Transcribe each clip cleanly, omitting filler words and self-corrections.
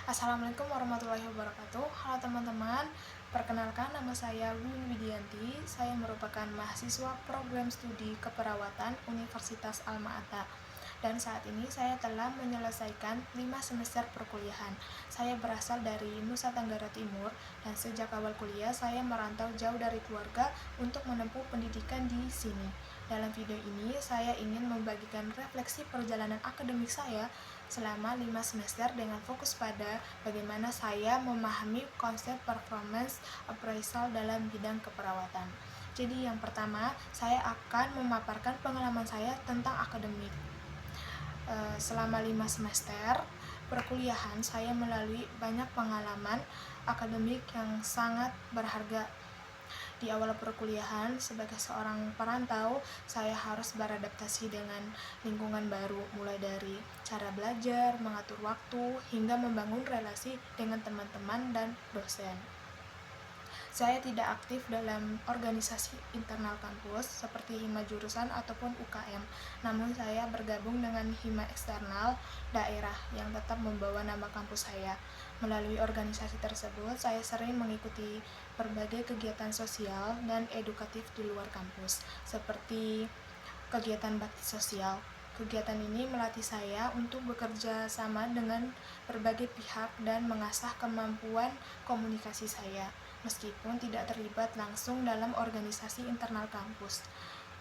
Assalamualaikum warahmatullahi wabarakatuh. Halo teman-teman, perkenalkan nama saya Win Widianti. Saya merupakan mahasiswa program studi keperawatan Universitas Alma-Ata. Dan saat ini saya telah menyelesaikan 5 semester perkuliahan. Saya berasal dari Nusa Tenggara Timur dan sejak awal kuliah saya merantau jauh dari keluarga untuk menempuh pendidikan di sini. Dalam video ini saya ingin membagikan refleksi perjalanan akademik saya selama 5 semester dengan fokus pada bagaimana saya memahami konsep performance appraisal dalam bidang keperawatan. Jadi yang pertama, saya akan memaparkan pengalaman saya tentang akademik. Selama 5 semester perkuliahan, saya melalui banyak pengalaman akademik yang sangat berharga. Di awal perkuliahan, sebagai seorang perantau, saya harus beradaptasi dengan lingkungan baru, mulai dari cara belajar, mengatur waktu, hingga membangun relasi dengan teman-teman dan dosen. Saya tidak aktif dalam organisasi internal kampus seperti hima jurusan ataupun UKM, namun saya bergabung dengan hima eksternal daerah yang tetap membawa nama kampus saya. Melalui organisasi tersebut, saya sering mengikuti berbagai kegiatan sosial dan edukatif di luar kampus, seperti kegiatan bakti sosial. Kegiatan ini melatih saya untuk bekerja sama dengan berbagai pihak dan mengasah kemampuan komunikasi saya, meskipun tidak terlibat langsung dalam organisasi internal kampus.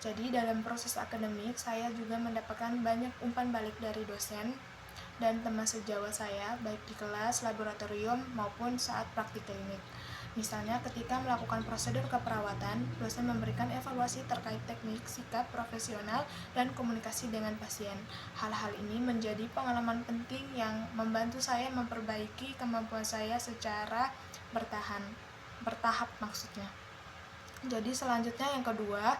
Jadi dalam proses akademik, saya juga mendapatkan banyak umpan balik dari dosen dan teman sejawat saya, baik di kelas, laboratorium, maupun saat praktik klinik. Misalnya ketika melakukan prosedur keperawatan, dosen memberikan evaluasi terkait teknik, sikap profesional, dan komunikasi dengan pasien. Hal-hal ini menjadi pengalaman penting yang membantu saya memperbaiki kemampuan saya secara bertahap maksudnya. Jadi selanjutnya yang kedua,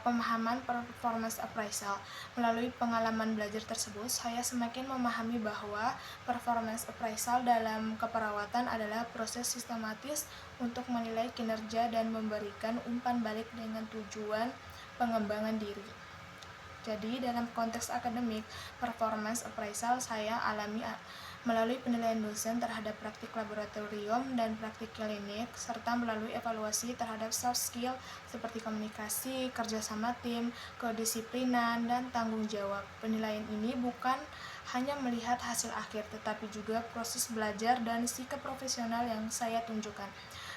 pemahaman performance appraisal. Melalui pengalaman belajar tersebut, saya semakin memahami bahwa performance appraisal dalam keperawatan adalah proses sistematis untuk menilai kinerja dan memberikan umpan balik dengan tujuan pengembangan diri. Jadi dalam konteks akademik, performance appraisal saya alami melalui penilaian dosen terhadap praktik laboratorium dan praktik klinik, serta melalui evaluasi terhadap soft skill seperti komunikasi, kerjasama tim, kedisiplinan, dan tanggung jawab. Penilaian ini bukan hanya melihat hasil akhir, tetapi juga proses belajar dan sikap profesional yang saya tunjukkan.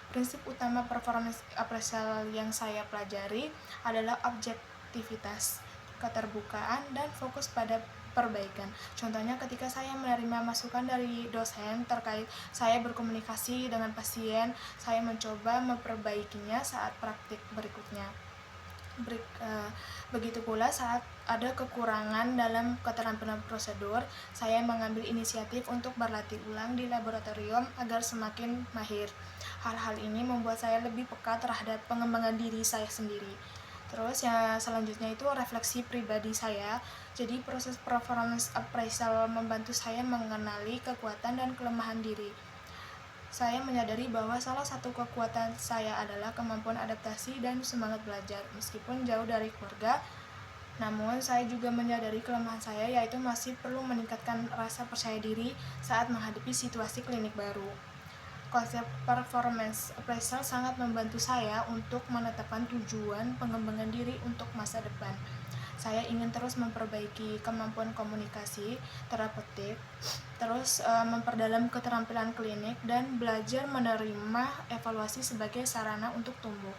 Prinsip utama performance appraisal yang saya pelajari adalah objektivitas, keterbukaan, dan fokus pada perbaikan. Contohnya ketika saya menerima masukan dari dosen terkait saya berkomunikasi dengan pasien, saya mencoba memperbaikinya saat praktik berikutnya. Begitu pula saat ada kekurangan dalam keterampilan prosedur, saya mengambil inisiatif untuk berlatih ulang di laboratorium agar semakin mahir. Hal-hal ini membuat saya lebih peka terhadap pengembangan diri saya sendiri. Terus yang selanjutnya itu refleksi pribadi saya. Jadi proses performance appraisal membantu saya mengenali kekuatan dan kelemahan diri. Saya menyadari bahwa salah satu kekuatan saya adalah kemampuan adaptasi dan semangat belajar. Meskipun jauh dari keluarga, namun saya juga menyadari kelemahan saya, yaitu masih perlu meningkatkan rasa percaya diri saat menghadapi situasi klinik baru. Konsep performance appraisal sangat membantu saya untuk menetapkan tujuan pengembangan diri untuk masa depan. Saya ingin terus memperbaiki kemampuan komunikasi, terapeutik, terus memperdalam keterampilan klinik, dan belajar menerima evaluasi sebagai sarana untuk tumbuh.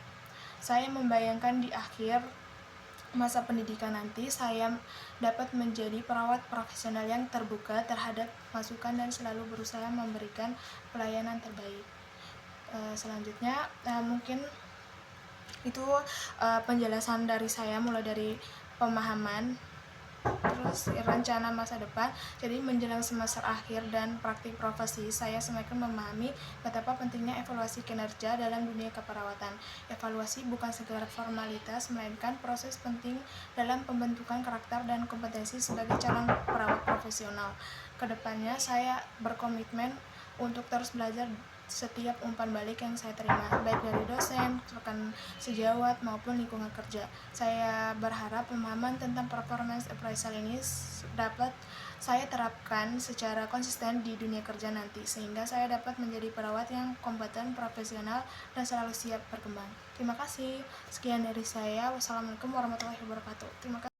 Saya membayangkan di akhir masa pendidikan nanti saya dapat menjadi perawat profesional yang terbuka terhadap masukan dan selalu berusaha memberikan pelayanan terbaik. Selanjutnya mungkin itu penjelasan dari saya, mulai dari pemahaman, terus rencana masa depan. Jadi menjelang semester akhir dan praktik profesi, saya semakin memahami betapa pentingnya evaluasi kinerja dalam dunia keperawatan. Evaluasi bukan sekedar formalitas, melainkan proses penting dalam pembentukan karakter dan kompetensi sebagai calon perawat profesional. Kedepannya saya berkomitmen untuk terus belajar setiap umpan balik yang saya terima, baik dari dosen, rekan sejawat, maupun lingkungan kerja. Saya berharap pemahaman tentang performance appraisal ini dapat saya terapkan secara konsisten di dunia kerja nanti, sehingga saya dapat menjadi perawat yang kompeten, profesional, dan selalu siap berkembang. Terima kasih. Sekian dari saya. Wassalamualaikum warahmatullahi wabarakatuh. Terima kasih.